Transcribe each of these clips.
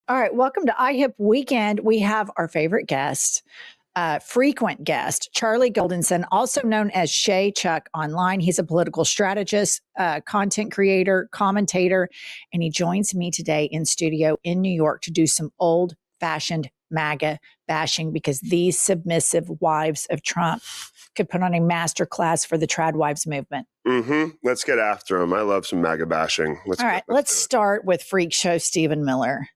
All right, welcome to iHip Weekend. We have our favorite guest, frequent guest, Charlie Goldensohn, also known as Shay Chuck online. He's a political strategist, content creator, commentator, and he joins me today in studio in New York to do some old-fashioned MAGA bashing because these submissive wives of Trump could put on a master class for the trad wives movement. Let's get after him. I love some MAGA bashing. Let's start with freak show Stephen Miller.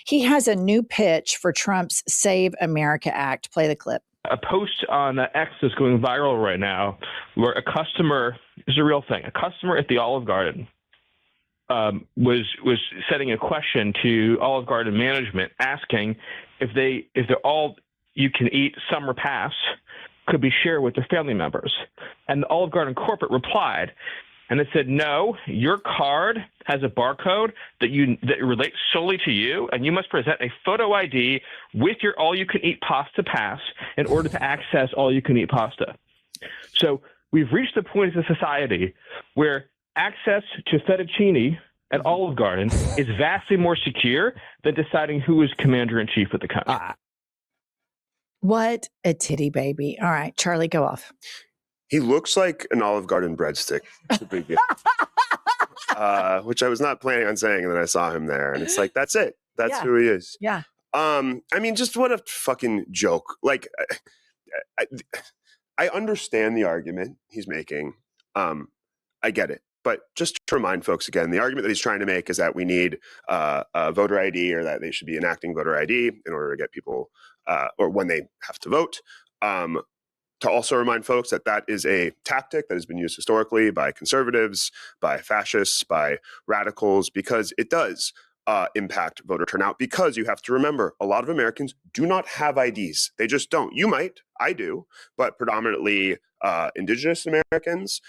He has a new pitch for Trump's Save America Act. Play the clip. A post on X is going viral right now where a customer, this is a real thing, a customer at the Olive Garden was setting a question to Olive Garden management asking if they're all you can eat summer pass could be shared with their family members. And the Olive Garden corporate replied, and it said, no, your card has a barcode that relates solely to you, and you must present a photo ID with your all-you-can-eat pasta pass in order to access all-you-can-eat pasta. So we've reached the point as a society where access to fettuccine at Olive Garden is vastly more secure than deciding who is commander-in-chief of the country. What a titty baby. All right, Charlie, go off. He looks like an Olive Garden breadstick, which I was not planning on saying, and then I saw him there, and it's like, that's it. That's who he is. Yeah. I mean, just what a fucking joke. Like, I understand the argument he's making. I get it. But just to remind folks again, the argument that he's trying to make is that we need a voter ID, or that they should be enacting voter ID in order to get people, or when they have to vote. To also remind folks that that is a tactic that has been used historically by conservatives, by fascists, by radicals, because it does impact voter turnout. Because you have to remember, a lot of Americans do not have IDs. They just don't. You might, I do, but predominantly indigenous Americans,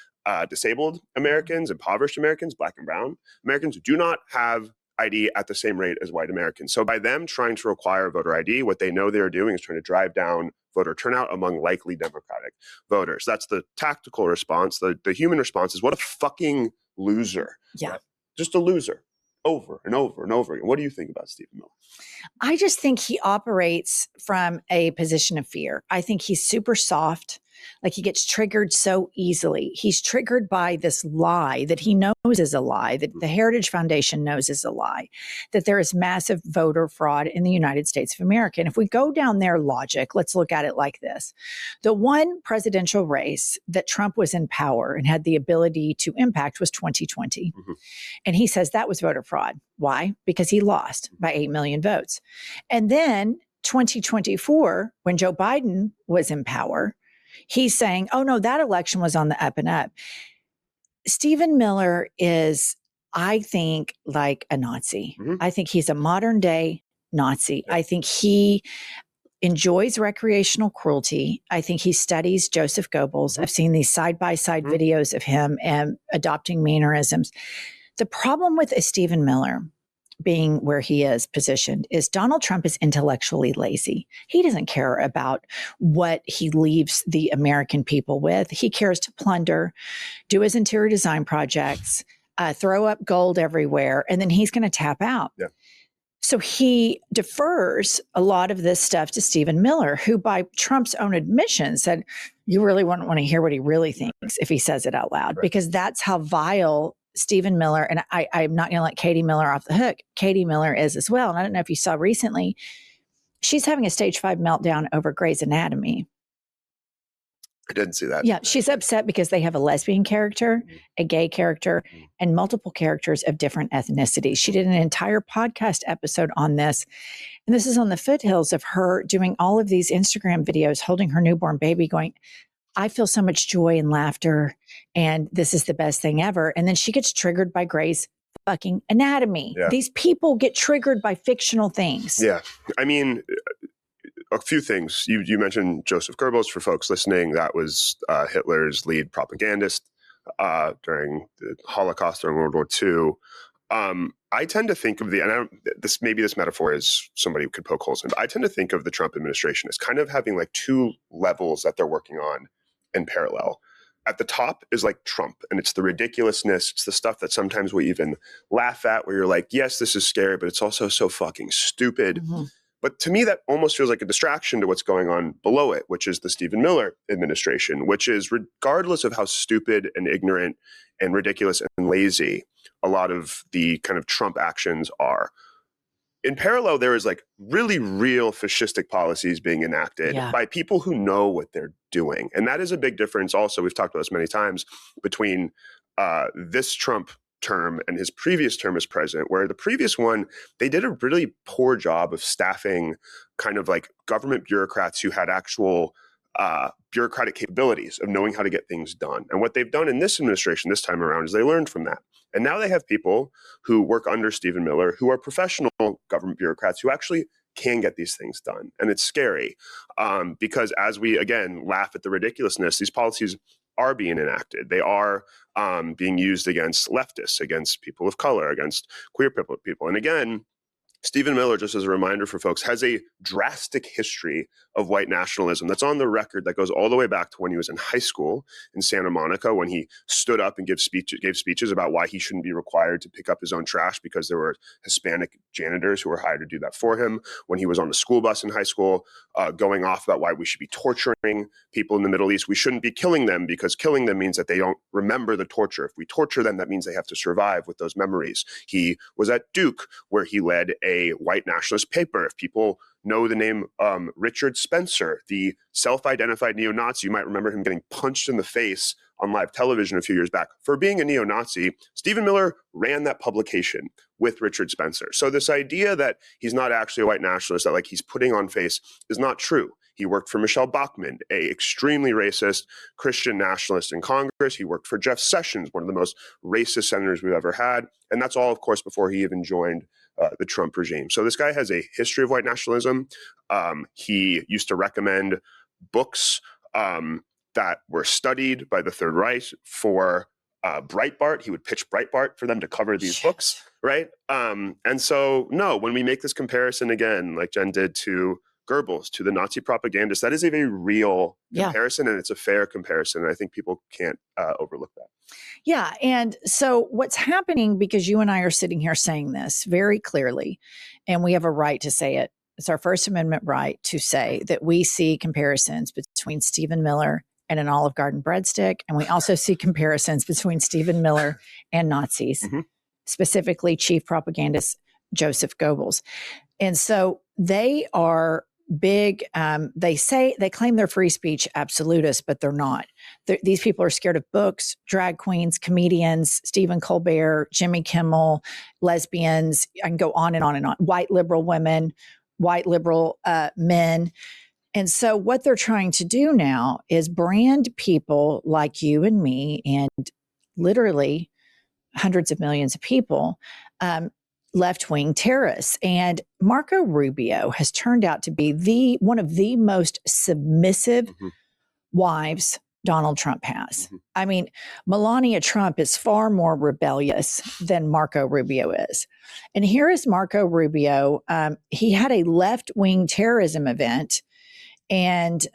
disabled Americans, impoverished Americans, Black and brown Americans do not have ID at the same rate as white Americans. So by them trying to require voter ID, what they know they're doing is trying to drive down voter turnout among likely Democratic voters. That's the tactical response. The human response is, what a fucking loser. Yeah. Right? Just a loser. Over and over and over again. What do you think about Stephen Miller? I just think he operates from a position of fear. I think he's super soft. Like, he gets triggered so easily. He's triggered by this lie that he knows is a lie, that the Heritage Foundation knows is a lie, that there is massive voter fraud in the United States of America. And if we go down their logic, let's look at it like this. The one presidential race that Trump was in power and had the ability to impact was 2020. And he says that was voter fraud. Why? Because he lost by 8 million votes. And then 2024, when Joe Biden was in power, he's saying, oh, no, that election was on the up and up. Stephen Miller is, I think, like a Nazi. I think he's a modern day Nazi. I think he enjoys recreational cruelty. I think he studies Joseph Goebbels. I've seen these side-by-side videos of him and adopting mannerisms. The problem with a Stephen Miller being where he is positioned is Donald Trump is intellectually lazy. He doesn't care about what he leaves the American people with. He cares to plunder, do his interior design projects, throw up gold everywhere, and then he's going to tap out. Yeah. So he defers a lot of this stuff to Stephen Miller, who by Trump's own admission said, you really wouldn't want to hear what he really thinks if he says it out loud, because that's how vile Stephen Miller, and I'm not going to let Katie Miller off the hook. Katie Miller is as well. And I don't know if you saw recently, she's having a stage 5 meltdown over Grey's Anatomy. I didn't see that. Yeah, she's upset because they have a lesbian character, a gay character, and multiple characters of different ethnicities. She did an entire podcast episode on this. And this is on the foothills of her doing all of these Instagram videos, holding her newborn baby, going, I feel so much joy and laughter, and this is the best thing ever. And then she gets triggered by Grey's fucking Anatomy. Yeah. These people get triggered by fictional things. Yeah. I mean, a few things. You mentioned Joseph Goebbels. For folks listening, that was Hitler's lead propagandist during the Holocaust, during World War II. I tend to think of this metaphor is somebody who could poke holes in, but I tend to think of the Trump administration as kind of having like two levels that they're working on in parallel. at the top is like Trump, and it's the ridiculousness. It's the stuff that sometimes we even laugh at, where you're like, yes, this is scary, but it's also so fucking stupid. Mm-hmm. But to me, that almost feels like a distraction to what's going on below it, which is the Stephen Miller administration, which is, regardless of how stupid and ignorant and ridiculous and lazy a lot of the kind of Trump actions are, in parallel, there is like really real fascistic policies being enacted by people who know what they're doing. And that is a big difference also, we've talked about this many times, between this Trump term and his previous term as president, where the previous one, they did a really poor job of staffing kind of like government bureaucrats who had actual bureaucratic capabilities of knowing how to get things done. And what they've done in this administration this time around is they learned from that. And now they have people who work under Stephen Miller who are professional government bureaucrats who actually can get these things done. And it's scary because as we, again, laugh at the ridiculousness, these policies are being enacted. They are being used against leftists, against people of color, against queer people. And again, Stephen Miller, just as a reminder for folks, has a drastic history of white nationalism that's on the record that goes all the way back to when he was in high school in Santa Monica, when he stood up and gave speeches about why he shouldn't be required to pick up his own trash because there were Hispanic janitors who were hired to do that for him. When he was on the school bus in high school, going off about why we should be torturing people in the Middle East. We shouldn't be killing them because killing them means that they don't remember the torture. If we torture them, that means they have to survive with those memories. He was at Duke, where he led a white nationalist paper. If people know the name Richard Spencer, the self-identified neo-Nazi, you might remember him getting punched in the face on live television a few years back for being a neo-Nazi. Stephen Miller ran that publication with Richard Spencer. So this idea that he's not actually a white nationalist, that like he's putting on face, is not true. He worked for Michelle Bachmann, a extremely racist Christian nationalist in Congress. He worked for Jeff Sessions, one of the most racist senators we've ever had. And that's all, of course, before he even joined the Trump regime. So this guy has a history of white nationalism. He used to recommend books that were studied by the Third Reich for Breitbart. He would pitch Breitbart for them to cover these books, right? And so, no, when we make this comparison again, like Jen did to Goebbels, to the Nazi propagandists, that is a very real comparison, and it's a fair comparison. And I think people can't overlook that. Yeah. And so what's happening, because you and I are sitting here saying this very clearly, and we have a right to say it. It's our First Amendment right to say that we see comparisons between Stephen Miller and an Olive Garden breadstick. And we also see comparisons between Stephen Miller and Nazis, specifically chief propagandist Joseph Goebbels. And so they are big. They claim they're free speech absolutists, but they're not. These people are scared of books, drag queens, comedians, Stephen Colbert, Jimmy Kimmel, lesbians. I can go on and on and on. White liberal women, white liberal men. And so what they're trying to do now is brand people like you and me and literally hundreds of millions of people left-wing terrorists. And Marco Rubio has turned out to be one of the most submissive wives Donald Trump has. I mean, Melania Trump is far more rebellious than Marco Rubio is. And here is Marco Rubio. He had a left-wing terrorism event, and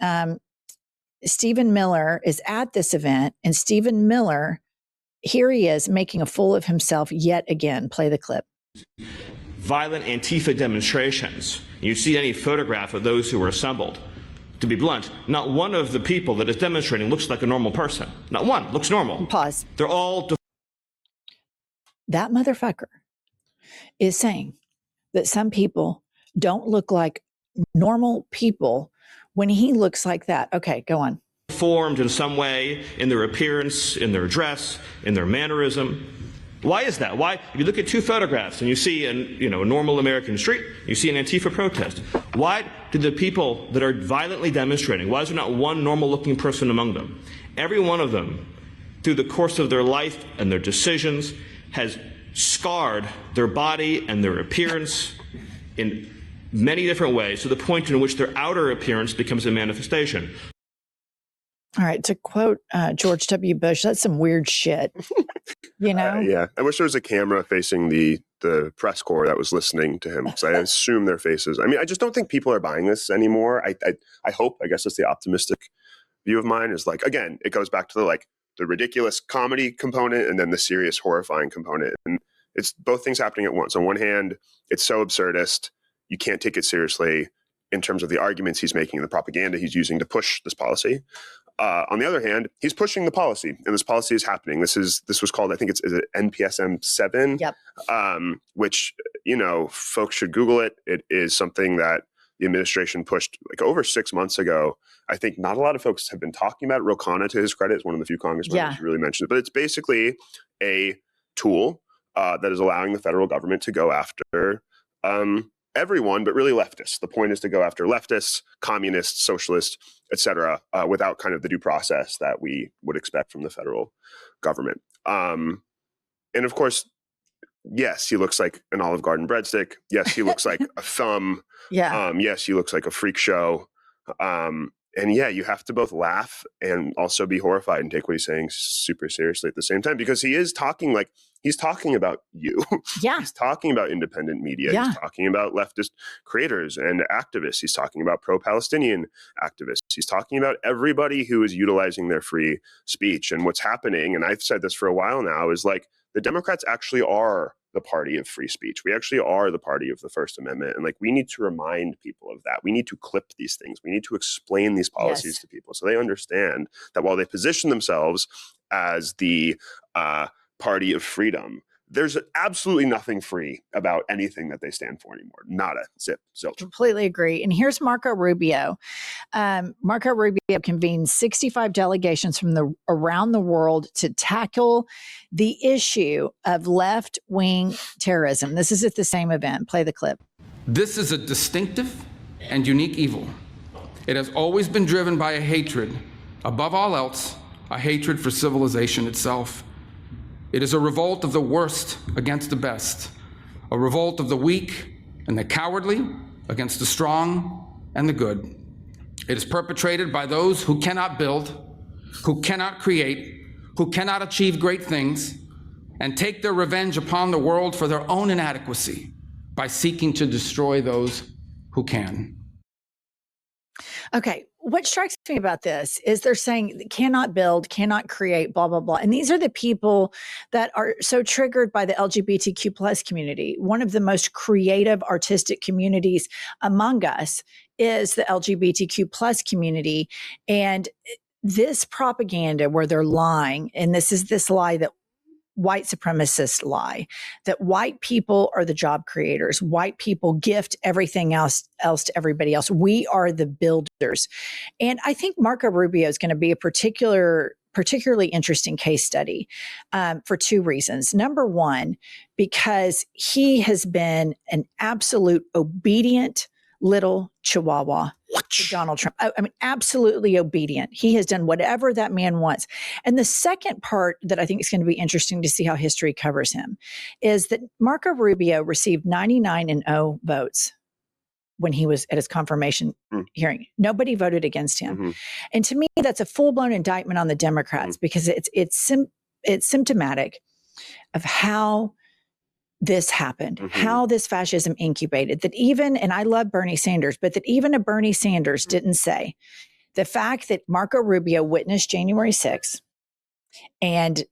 Stephen Miller is at this event, and Stephen Miller, here he is making a fool of himself yet again. Play the clip. Violent Antifa demonstrations. You see any photograph of those who were assembled. To be blunt, not one of the people that is demonstrating looks like a normal person. Not one looks normal. Pause. They're all... That motherfucker is saying that some people don't look like normal people when he looks like that. Okay, go on. Formed in some way in their appearance, in their dress, in their mannerism. Why is that? Why? If you look at two photographs and you see a normal American street, you see an Antifa protest. Why do the people that are violently demonstrating, why is there not one normal looking person among them? Every one of them, through the course of their life and their decisions, has scarred their body and their appearance in many different ways, to the point in which their outer appearance becomes a manifestation. All right, to quote George W. Bush, that's some weird shit. Yeah, I wish there was a camera facing the press corps that was listening to him, because I assume their faces. I mean, I just don't think people are buying this anymore. I hope, I guess that's the optimistic view of mine, is like, again, it goes back to the like the ridiculous comedy component and then the serious horrifying component. And it's both things happening at once. On one hand, it's so absurdist, you can't take it seriously in terms of the arguments he's making and the propaganda he's using to push this policy. On the other hand, he's pushing the policy, and this policy is happening. This was called, I think is it NPSM 7, Yep. Which, folks should Google it. It is something that the administration pushed like over 6 months ago. I think not a lot of folks have been talking about it. Ro Khanna, to his credit, is one of the few congressmen who really mentioned it. But it's basically a tool that is allowing the federal government to go after everyone, but really leftists. The point is to go after leftists, communists, socialists, et cetera, without kind of the due process that we would expect from the federal government. And of course, yes, he looks like an Olive Garden breadstick. Yes, he looks like a thumb. Yeah. Yes, he looks like a freak show. And yeah, you have to both laugh and also be horrified and take what he's saying super seriously at the same time, because he's talking about you. Yeah. He's talking about independent media. Yeah. He's talking about leftist creators and activists. He's talking about pro-Palestinian activists. He's talking about everybody who is utilizing their free speech. And what's happening, and I've said this for a while now, is like the Democrats actually are the party of free speech. We actually are the party of the First Amendment. And like, we need to remind people of that. We need to clip these things. We need to explain these policies to people so they understand that while they position themselves as the party of freedom, there's absolutely nothing free about anything that they stand for anymore. Nada, zip, zilch. Completely agree. And here's Marco Rubio. Marco Rubio convened 65 delegations from around the world to tackle the issue of left-wing terrorism. This is at the same event. Play the clip. This is a distinctive and unique evil. It has always been driven by a hatred, above all else, a hatred for civilization itself. It is a revolt of the worst against the best, a revolt of the weak and the cowardly against the strong and the good. It is perpetrated by those who cannot build, who cannot create, who cannot achieve great things, and take their revenge upon the world for their own inadequacy by seeking to destroy those who can. Okay, what strikes me about this is they're saying cannot build, cannot create, blah, blah, blah. And these are the people that are so triggered by the LGBTQ plus community. One of the most creative, artistic communities among us is the LGBTQ plus community. And this propaganda where they're lying, and this is this lie that white supremacists lie, that white people are the job creators. White people gift everything else to everybody else. We are the builders. And I think Marco Rubio is going to be a particularly interesting case study for two reasons. Number one, because he has been an absolute obedient little chihuahua to Donald Trump. I mean, absolutely obedient. He has done whatever that man wants. And the second part that I think is going to be interesting to see how history covers him is that Marco Rubio received 99-0 votes when he was at his confirmation hearing. Nobody voted against him. Mm-hmm. And to me, that's a full-blown indictment on the Democrats because it's symptomatic of how this happened, how this fascism incubated, that even, and I love Bernie Sanders, but that even a Bernie Sanders didn't say the fact that Marco Rubio witnessed January 6th and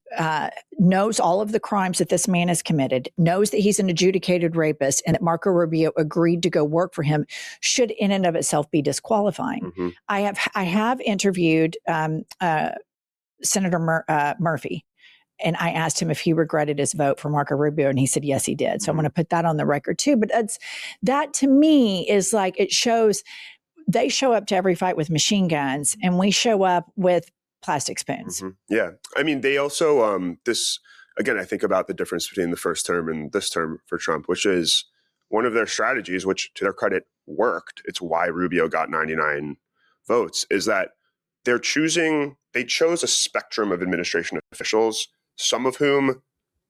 knows all of the crimes that this man has committed, knows that he's an adjudicated rapist, and that Marco Rubio agreed to go work for him should in and of itself be disqualifying. Mm-hmm. I have interviewed Senator Murphy, and I asked him if he regretted his vote for Marco Rubio, and he said, yes, he did. So I'm going to put that on the record too. But that to me is like, it shows they show up to every fight with machine guns and we show up with plastic spoons. Mm-hmm. Yeah. I mean, they also, again, I think about the difference between the first term and this term for Trump, which is one of their strategies, which to their credit worked. It's why Rubio got 99 votes, is that they chose a spectrum of administration officials, some of whom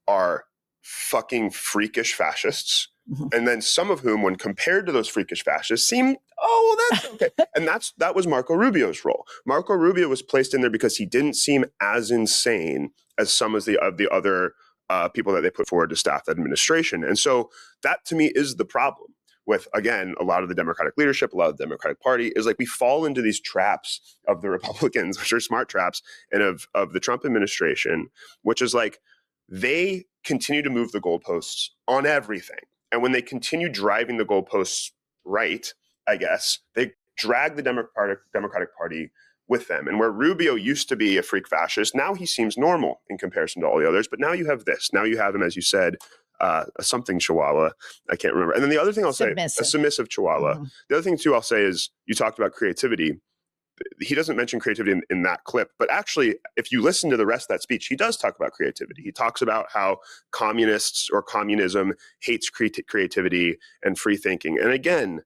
are fucking freakish fascists. Mm-hmm. And then some of whom, when compared to those freakish fascists, seem, oh, well, that's okay. And that was Marco Rubio's role. Marco Rubio was placed in there because he didn't seem as insane as some of the other people that they put forward to staff the administration. And so that to me is the problem. with, again, a lot of the Democratic leadership, a lot of the Democratic Party, is like we fall into these traps of the Republicans, which are smart traps, and of the Trump administration, which is like they continue to move the goalposts on everything. And when they continue driving the goalposts right, I guess, they drag the Democratic Party with them. And where Rubio used to be a freak fascist, now he seems normal in comparison to all the others. But now you have this. Now you have him, as you said, a something Chihuahua. I can't remember. And then the other thing I'll say, a submissive Chihuahua. Mm-hmm. The other thing, too, I'll say is you talked about creativity. He doesn't mention creativity in that clip. But actually, if you listen to the rest of that speech, he does talk about creativity. He talks about how communists or communism hates creativity and free thinking. And again,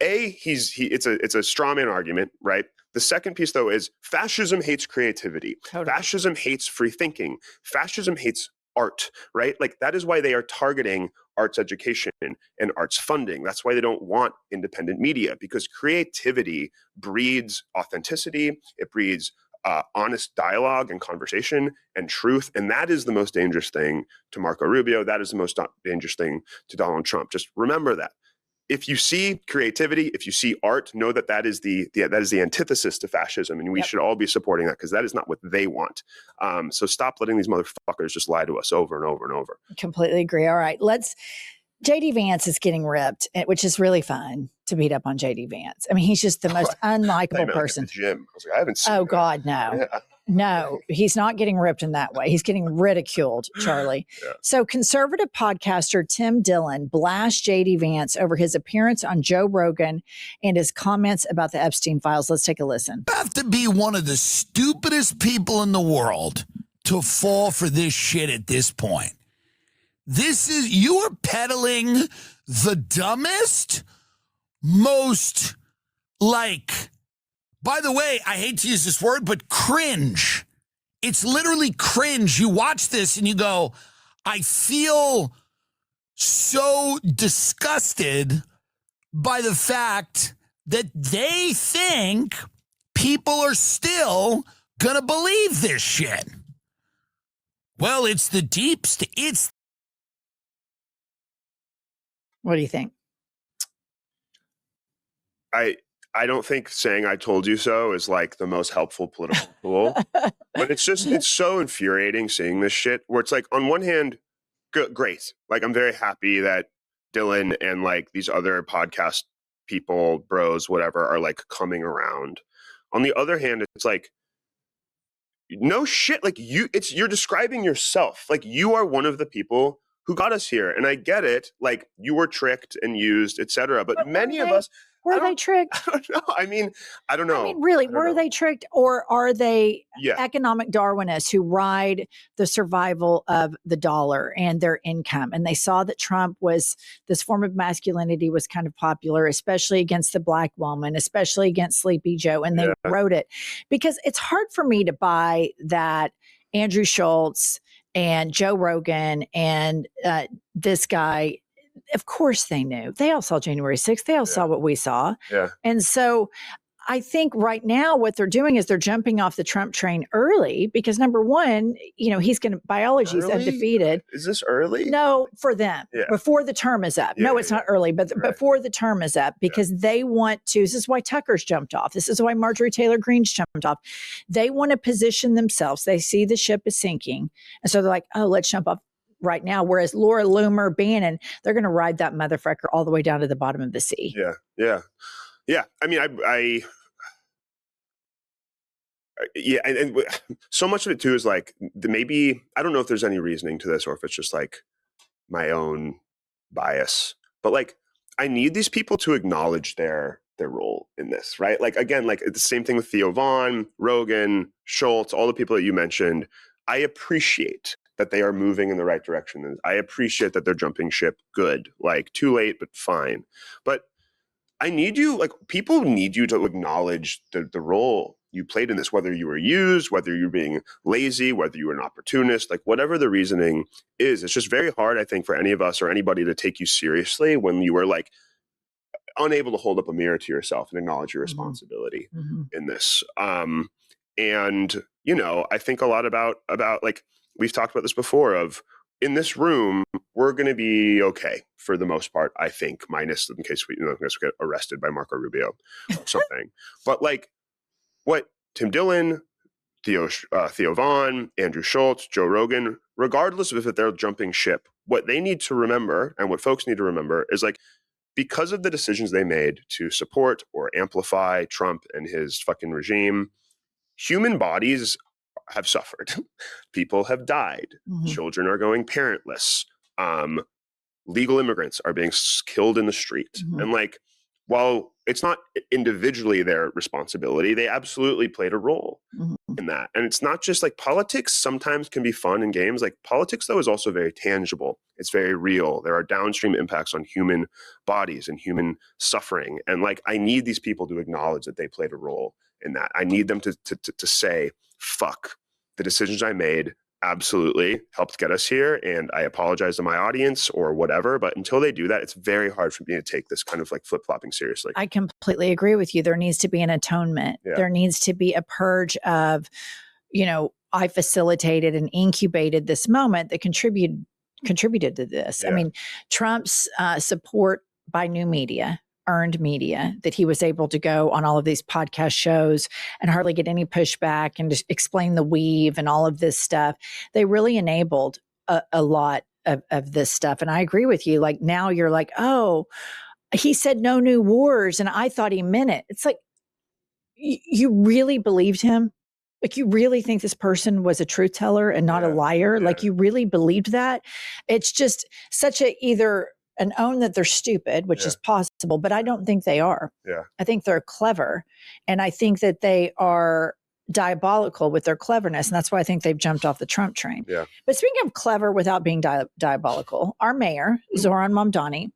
it's a straw man argument, right? The second piece, though, is fascism hates creativity. Totally. Fascism hates free thinking. Fascism hates art, right? Like that is why they are targeting arts education and arts funding. That's why they don't want independent media, because creativity breeds authenticity. It breeds honest dialogue and conversation and truth. And that is the most dangerous thing to Marco Rubio. That is the most dangerous thing to Donald Trump. Just remember that. If you see creativity, if you see art, know that that is the antithesis to fascism, and we should all be supporting that, because that is not what they want. So stop letting these motherfuckers just lie to us over and over and over. Completely agree. All right, JD Vance is getting ripped, which is really fun to beat up on JD Vance. I mean, he's just the most unlikable person. At the gym. I was like, I haven't seen. Oh God, no. Yeah. No, he's not getting ripped in that way. He's getting ridiculed, Charlie. Yeah. So conservative podcaster Tim Dillon blasts JD Vance over his appearance on Joe Rogan and his comments about the Epstein files. Let's take a listen. You have to be one of the stupidest people in the world to fall for this shit at this point. You are peddling the dumbest, most by the way, I hate to use this word, but cringe. It's literally cringe. You watch this and you go, I feel so disgusted by the fact that they think people are still going to believe this shit. Well, it's the deep state. What do you think? I don't think saying I told you so is like the most helpful political tool, but it's so infuriating seeing this shit where it's like, on one hand, great. Like, I'm very happy that Dylan and like these other podcast people, bros, whatever, are like coming around. On the other hand, it's like, no shit. Like you're describing yourself. Like you are one of the people who got us here. And I get it. Like you were tricked and used, etc. But many of us, were they tricked? I don't know. I don't know. Really, were they tricked, or are they economic Darwinists who ride the survival of the dollar and their income? And they saw that Trump this form of masculinity was kind of popular, especially against the black woman, especially against Sleepy Joe. And they wrote it, because it's hard for me to buy that Andrew Schultz and Joe Rogan and this guy, of course they knew. They all saw January 6th. They all saw what we saw. Yeah. And so I think right now what they're doing is they're jumping off the Trump train early, because number one, he's going to, biology is undefeated. Is this early? No, for them, before the term is up. No, it's not early, but before the term is up, because they want to, this is why Tucker's jumped off. This is why Marjorie Taylor Greene's jumped off. They want to position themselves. They see the ship is sinking. And so they're like, oh, let's jump off right now. Whereas Laura Loomer, Bannon, they're going to ride that motherfucker all the way down to the bottom of the sea. Yeah. I mean, and so much of it too is like, maybe, I don't know if there's any reasoning to this or if it's just like my own bias, but like, I need these people to acknowledge their role in this, right? Like, again, like the same thing with Theo Vaughn, Rogan, Schultz, all the people that you mentioned. I appreciate that they are moving in the right direction. And I appreciate that they're jumping ship. Good. Like, too late, but fine. But I need you, like, people need you to acknowledge the role you played in this, whether you were used, whether you're being lazy, whether you were an opportunist, like whatever the reasoning is. It's just very hard, I think, for any of us or anybody to take you seriously when you were like unable to hold up a mirror to yourself and acknowledge your responsibility in this. And, I think a lot about like, we've talked about this before, of in this room, we're going to be okay for the most part, I think, minus in case we get arrested by Marco Rubio or something. But like what Tim Dillon, Theo Vaughn, Andrew Schultz, Joe Rogan, regardless of if they're jumping ship, what they need to remember and what folks need to remember is like, because of the decisions they made to support or amplify Trump and his fucking regime, human bodies have suffered. People have died. Mhm. Children are going parentless. Legal immigrants are being killed in the street. Mhm. And like, while it's not individually their responsibility, they absolutely played a role Mhm. in that. And it's not just like politics sometimes can be fun in games. Like politics, though, is also very tangible. It's very real. There are downstream impacts on human bodies and human suffering. And like, I need these people to acknowledge that they played a role in that. I need them to say, fuck, the decisions I made absolutely helped get us here, and I apologize to my audience or whatever. But until they do that, it's very hard for me to take this kind of like flip-flopping seriously. I completely agree with you. There needs to be an atonement. Yeah. There needs to be a purge of, I facilitated and incubated this moment that contributed to this. Yeah. I mean, Trump's support by new media, earned media, that he was able to go on all of these podcast shows and hardly get any pushback and just explain the weave and all of this stuff. They really enabled a lot of this stuff. And I agree with you. Like now you're like, oh, he said no new wars. And I thought he meant it. It's like, you really believed him? Like you really think this person was a truth teller and not a liar? Yeah. Like you really believed that? It's just such either an own that they're stupid, which is possible, but I don't think they are. Yeah. I think they're clever. And I think that they are diabolical with their cleverness. And that's why I think they've jumped off the Trump train. Yeah. But speaking of clever without being diabolical, our mayor, Zoran Mamdani,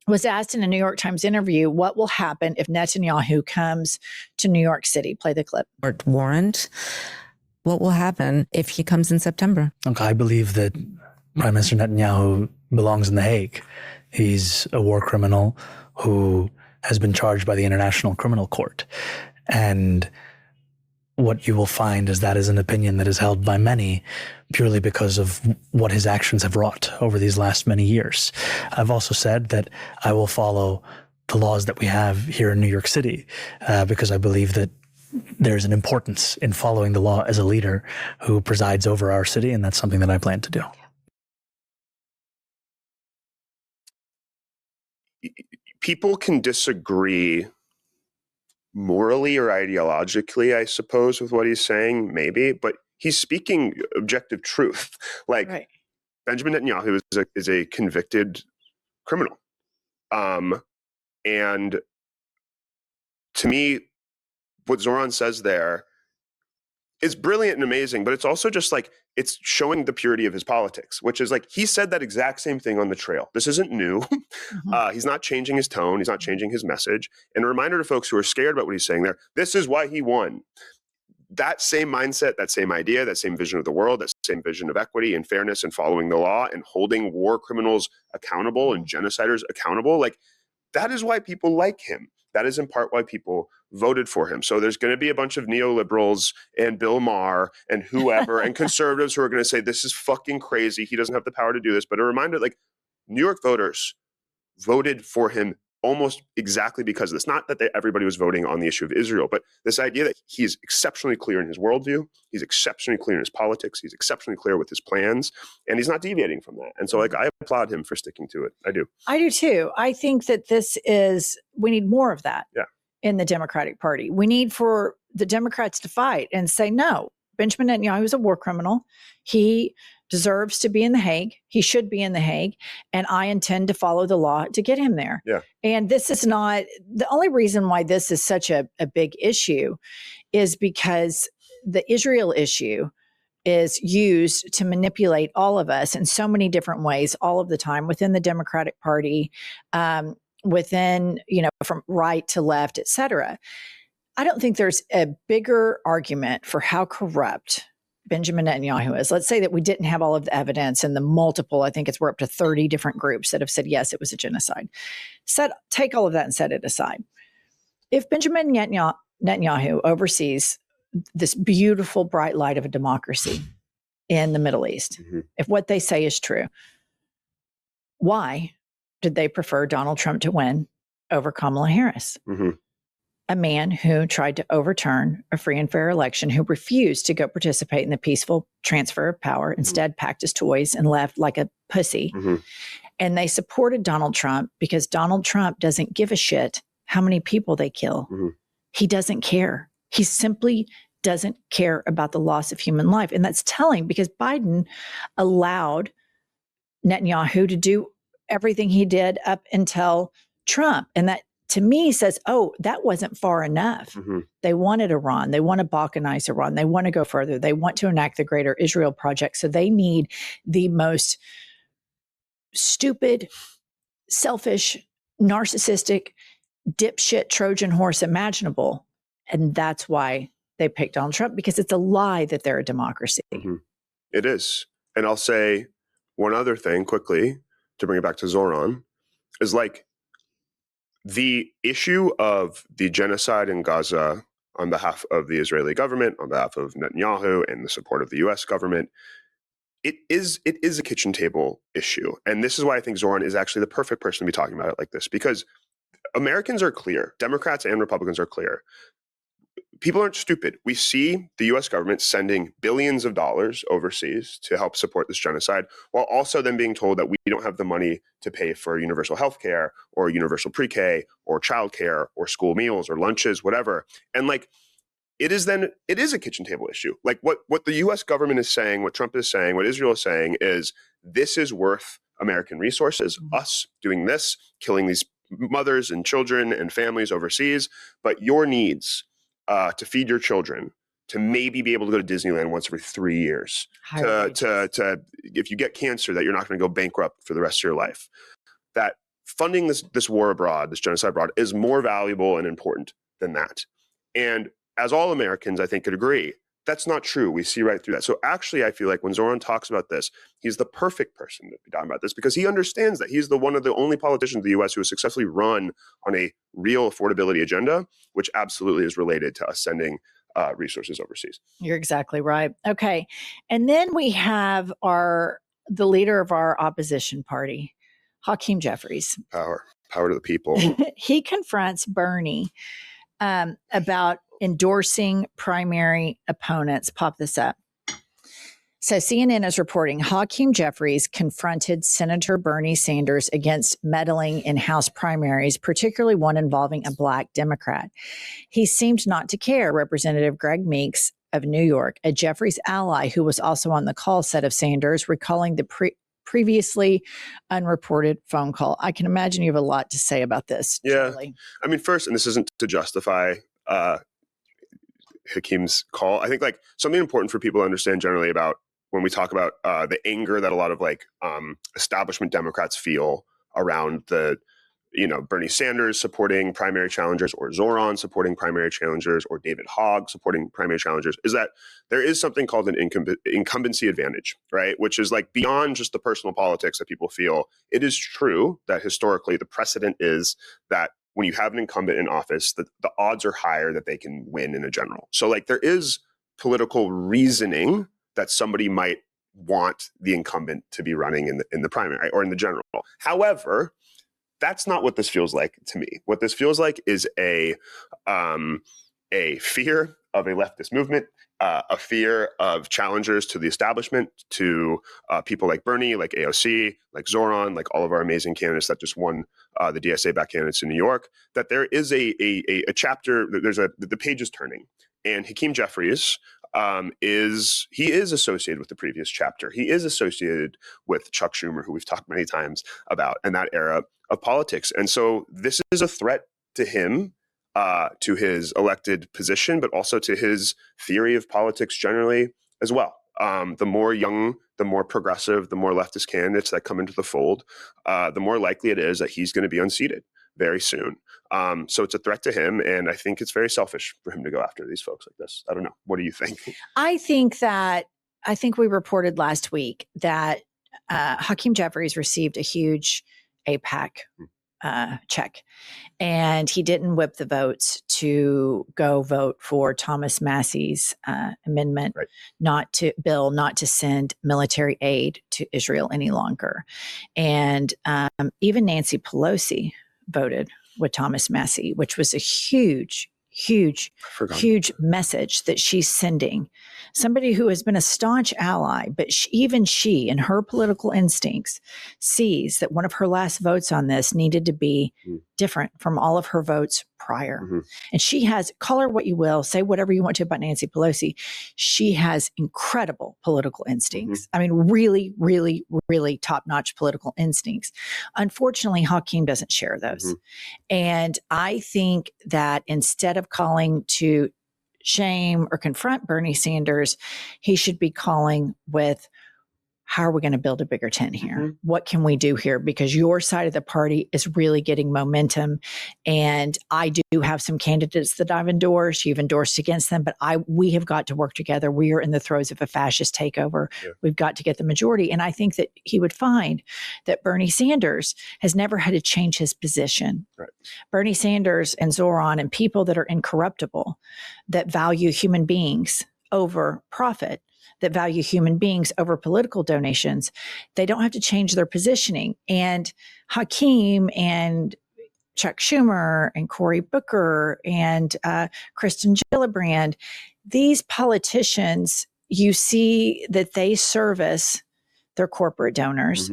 was asked in a New York Times interview, what will happen if Netanyahu comes to New York City? Play the clip. Warrant. What will happen if he comes in September? Look, I believe that Prime Minister Netanyahu belongs in The Hague. He's a war criminal who has been charged by the International Criminal Court. And what you will find is that is an opinion that is held by many purely because of what his actions have wrought over these last many years. I've also said that I will follow the laws that we have here in New York City because I believe that there's an importance in following the law as a leader who presides over our city, and that's something that I plan to do. People can disagree morally or ideologically, I suppose, with what he's saying, maybe, but he's speaking objective truth. Like Right. Benjamin Netanyahu is a convicted criminal. And to me, what Zoran says there is brilliant and amazing, but it's also just like, it's showing the purity of his politics, which is like, he said that exact same thing on the trail. This isn't new. Mhm. He's not changing his tone. He's not changing his message. And a reminder to folks who are scared about what he's saying there, this is why he won. That same mindset, that same idea, that same vision of the world, that same vision of equity and fairness and following the law and holding war criminals accountable and genociders accountable, like that is why people like him. That is in part why people voted for him. So there's going to be a bunch of neoliberals and Bill Maher and whoever and conservatives who are going to say, this is fucking crazy. He doesn't have the power to do this. But a reminder, like New York voters voted for him almost exactly because of this. Not that everybody was voting on the issue of Israel, but this idea that he's exceptionally clear in his worldview, he's exceptionally clear in his politics, he's exceptionally clear with his plans, and he's not deviating from that. And so like, I applaud him for sticking to it. I do. I do too. I think that we need more of that in the Democratic Party. We need for the Democrats to fight and say, no, Benjamin Netanyahu is a war criminal. He deserves to be in The Hague. He should be in The Hague. And I intend to follow the law to get him there. Yeah. And this is not the only reason why this is such a big issue is because the Israel issue is used to manipulate all of us in so many different ways all of the time within the Democratic Party, within, from right to left, et cetera. I don't think there's a bigger argument for how corrupt Benjamin Netanyahu is. Let's say that we didn't have all of the evidence and the multiple, I think we're up to 30 different groups that have said, yes, it was a genocide. Take all of that and set it aside. If Benjamin Netanyahu oversees this beautiful bright light of a democracy, in the Middle East, if what they say is true, why did they prefer Donald Trump to win over Kamala Harris? A man who tried to overturn a free and fair election, who refused to go participate in the peaceful transfer of power, instead packed his toys and left like a pussy. And they supported Donald Trump because Donald Trump doesn't give a shit how many people they kill. He doesn't care. He simply doesn't care about the loss of human life. And that's telling, because Biden allowed Netanyahu to do everything he did up until Trump. And that, to me, says, oh, that wasn't far enough. They wanted Iran. They want to balkanize Iran. They want to go further. They want to enact the Greater Israel Project. So they need the most stupid, selfish, narcissistic, dipshit Trojan horse imaginable. And that's why they picked Donald Trump, because it's a lie that they're a democracy. It is. And I'll say one other thing quickly to bring it back to Zoran is like, the issue of the genocide in Gaza on behalf of the Israeli government, on behalf of Netanyahu and the support of the US government, it is a kitchen table issue. And this is why I think Zoran is actually the perfect person to be talking about it like this, because Americans are clear. Democrats and Republicans are clear. People aren't stupid. We see the US government sending billions of dollars overseas to help support this genocide, while also then being told that we don't have the money to pay for universal health care or universal pre-K or childcare or school meals or lunches, whatever. And like, it is a kitchen table issue. Like what the US government is saying, what Trump is saying, what Israel is saying is, this is worth American resources, us doing this, killing these mothers and children and families overseas, but your needs to feed your children, to maybe be able to go to Disneyland once every 3 years, to if you get cancer, that you're not going to go bankrupt for the rest of your life. That funding this war abroad, this genocide abroad, is more valuable and important than that. And as all Americans, I think, could agree, that's not true. We see right through that. So actually, I feel like when Zoran talks about this, he's the perfect person to be talking about this, because he understands that he's one of the only politicians in the U.S. who has successfully run on a real affordability agenda, which absolutely is related to us sending resources overseas. You're exactly right. Okay. And then we have the leader of our opposition party, Hakeem Jeffries. Power to the people. He confronts Bernie about endorsing primary opponents. Pop this up. So CNN is reporting Hakeem Jeffries confronted Senator Bernie Sanders against meddling in House primaries, particularly one involving a Black Democrat. He seemed not to care. Representative Greg Meeks of New York, a Jeffries ally who was also on the call, said of Sanders, recalling the previously unreported phone call. I can imagine you have a lot to say about this. Yeah. Charlie. I mean, first, and this isn't to justify Hakeem's call. I think like something important for people to understand generally about when we talk about the anger that a lot of like establishment Democrats feel around Bernie Sanders supporting primary challengers, or Zoran supporting primary challengers, or David Hogg supporting primary challengers, is that there is something called an incumbency advantage, right? Which is like beyond just the personal politics that people feel. It is true that historically the precedent is that when you have an incumbent in office, the odds are higher that they can win in a general. So like there is political reasoning that somebody might want the incumbent to be running in the primary or in the general. However, that's not what this feels like to me. What this feels like is a fear of a leftist movement, a fear of challengers to the establishment, to people like Bernie, like AOC, like Zoran, like all of our amazing candidates that just won the DSA back candidates in New York, that there is a chapter, the page is turning. And Hakeem Jeffries is associated with the previous chapter. He is associated with Chuck Schumer, who we've talked many times about, in that era of politics. And so this is a threat to him, to his elected position, but also to his theory of politics generally as well. The more young, the more progressive, the more leftist candidates that come into the fold, the more likely it is that he's going to be unseated very soon. So it's a threat to him, and I think it's very selfish for him to go after these folks like this. I don't know. What do you think? I think we reported last week that Hakeem Jeffries received a huge AIPAC check. And he didn't whip the votes to go vote for Thomas Massey's amendment, Right. not to send military aid to Israel any longer. And even Nancy Pelosi voted with Thomas Massey, which was a huge message that she's sending. Somebody who has been a staunch ally, but even she, in her political instincts, sees that one of her last votes on this needed to be different from all of her votes prior. Mm-hmm. And she has, call her what you will, say whatever you want to about Nancy Pelosi. She has incredible political instincts. Mm-hmm. I mean, really, really, really top-notch political instincts. Unfortunately, Hakeem doesn't share those. Mm-hmm. And I think that instead of calling to shame or confront Bernie Sanders, he should be calling with, how are we going to build a bigger tent here? Mm-hmm. What can we do here? Because your side of the party is really getting momentum. And I do have some candidates that I've endorsed. You've endorsed against them, but we have got to work together. We are in the throes of a fascist takeover. Yeah. We've got to get the majority. And I think that he would find that Bernie Sanders has never had to change his position. Right. Bernie Sanders and Zoran and people that are incorruptible, that value human beings over profit, that value human beings over political donations, they don't have to change their positioning. And Hakeem and Chuck Schumer and Cory Booker and Kristen Gillibrand, these politicians, you see that they service their corporate donors,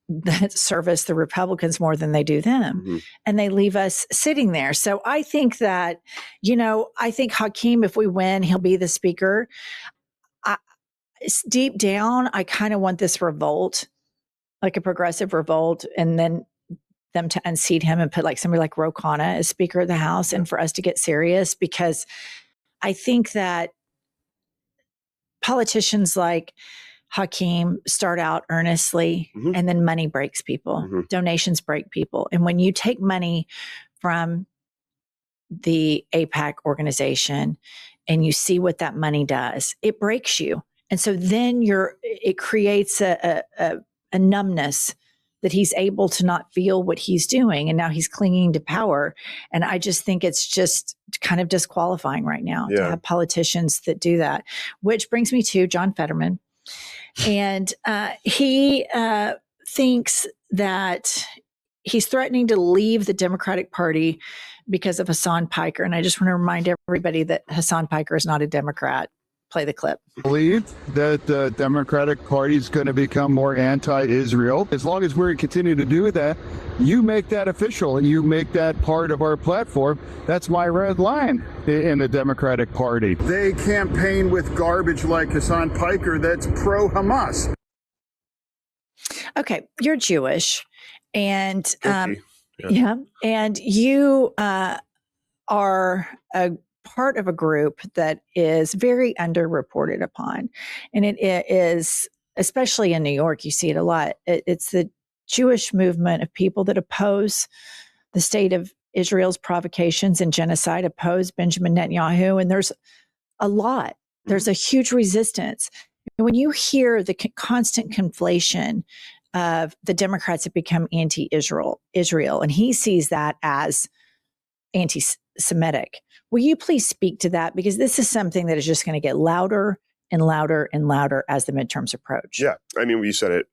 that service the Republicans more than they do them. And they leave us sitting there. So I think that, I think Hakeem, if we win, he'll be the speaker. Deep down, I kind of want this revolt, like a progressive revolt, and then them to unseat him and put like somebody like Ro Khanna as Speaker of the House, and for us to get serious, because I think that politicians like Hakeem start out earnestly, and then money breaks people. Donations break people. And when you take money from the AIPAC organization and you see what that money does, it breaks you. And so then it creates a numbness that he's able to not feel what he's doing. And now he's clinging to power. And I just think it's just kind of disqualifying right now to have politicians that do that, which brings me to John Fetterman. And he thinks that he's threatening to leave the Democratic Party because of Hassan Piker. And I just want to remind everybody that Hassan Piker is not a Democrat. Play the clip. Believe that the Democratic Party is going to become more anti-Israel. As long as we continue to do that, you make that official and you make that part of our platform. That's my red line in the Democratic Party. They campaign with garbage like Hassan Piker that's pro-Hamas. Okay, you're Jewish, and and you are a part of a group that is very underreported upon. And it is, especially in New York, you see it a lot. It's the Jewish movement of people that oppose the state of Israel's provocations and genocide, oppose Benjamin Netanyahu. And there's a lot. There's a huge resistance. And when you hear the constant conflation of the Democrats have become anti-Israel, and he sees that as anti-Semitic. Will you please speak to that? Because this is something that is just going to get louder and louder and louder as the midterms approach. Yeah. I mean, you said it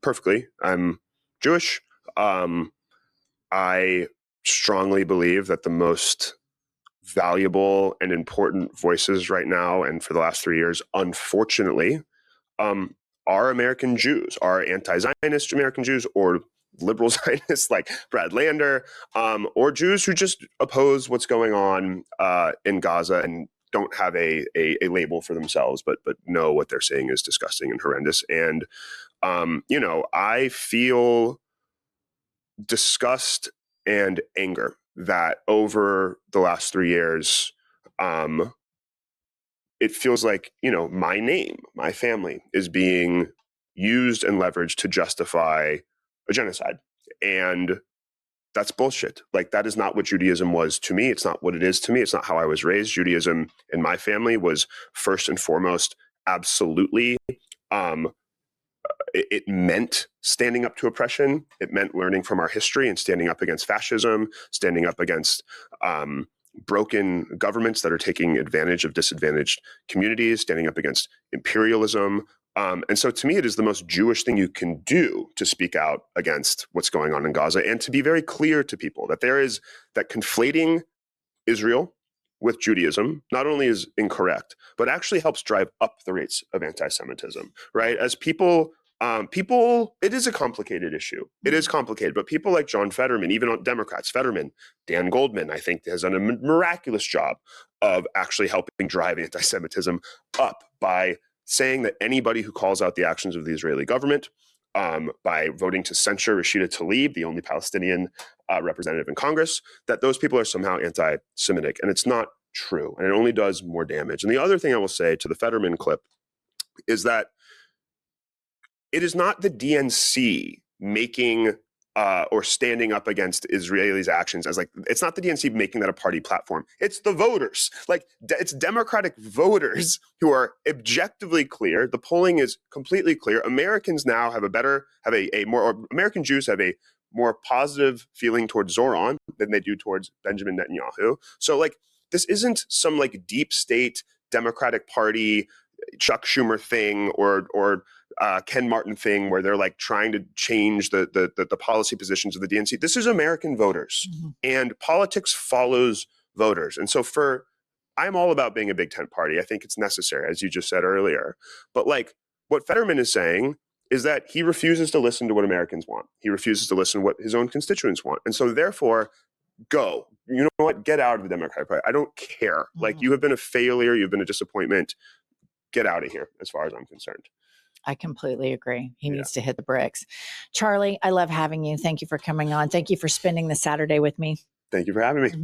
perfectly. I'm Jewish. I strongly believe that the most valuable and important voices right now, and for the last 3 years, unfortunately, are American Jews, are anti-Zionist American Jews, or liberal Zionists like Brad Lander, or Jews who just oppose what's going on in Gaza and don't have a label for themselves, but know what they're saying is disgusting and horrendous. And, I feel disgust and anger that over the last 3 years, it feels like, my name, my family is being used and leveraged to justify a genocide. And that's bullshit. Like, that is not what Judaism was to me. It's not what it is to me. It's not how I was raised. Judaism in my family was first and foremost absolutely a it meant standing up to oppression. It meant learning from our history and standing up against fascism, standing up against broken governments that are taking advantage of disadvantaged communities, standing up against imperialism. And so to me, it is the most Jewish thing you can do to speak out against what's going on in Gaza and to be very clear to people that that conflating Israel with Judaism not only is incorrect, but actually helps drive up the rates of anti-Semitism, right? As people, it is a complicated issue. It is complicated, but people like John Fetterman, even on Democrats, Fetterman, Dan Goldman, I think has done a miraculous job of actually helping drive anti-Semitism up by saying that anybody who calls out the actions of the Israeli government, by voting to censure Rashida Tlaib, the only Palestinian representative in Congress, that those people are somehow anti-Semitic. And it's not true. And it only does more damage. And the other thing I will say to the Fetterman clip is it is not the DNC making or standing up against Israelis' actions as it's not the DNC making that a party platform. It's the voters. It's Democratic voters who are objectively clear. The polling is completely clear. Americans now American Jews have a more positive feeling towards Zoran than they do towards Benjamin Netanyahu. So this isn't some deep state Democratic Party Chuck Schumer thing or Ken Martin thing where they're trying to change the policy positions of the DNC. This is American voters, and politics follows voters. And so I'm all about being a big tent party. I think it's necessary, as you just said earlier. But what Fetterman is saying is that he refuses to listen to what Americans want. He refuses to listen to what his own constituents want. And so therefore, go. You know what? Get out of the Democratic Party. I don't care. You have been a failure. You've been a disappointment. Get out of here, as far as I'm concerned. I completely agree. He needs to hit the bricks. Charlie, I love having you. Thank you for coming on. Thank you for spending the Saturday with me. Thank you for having me.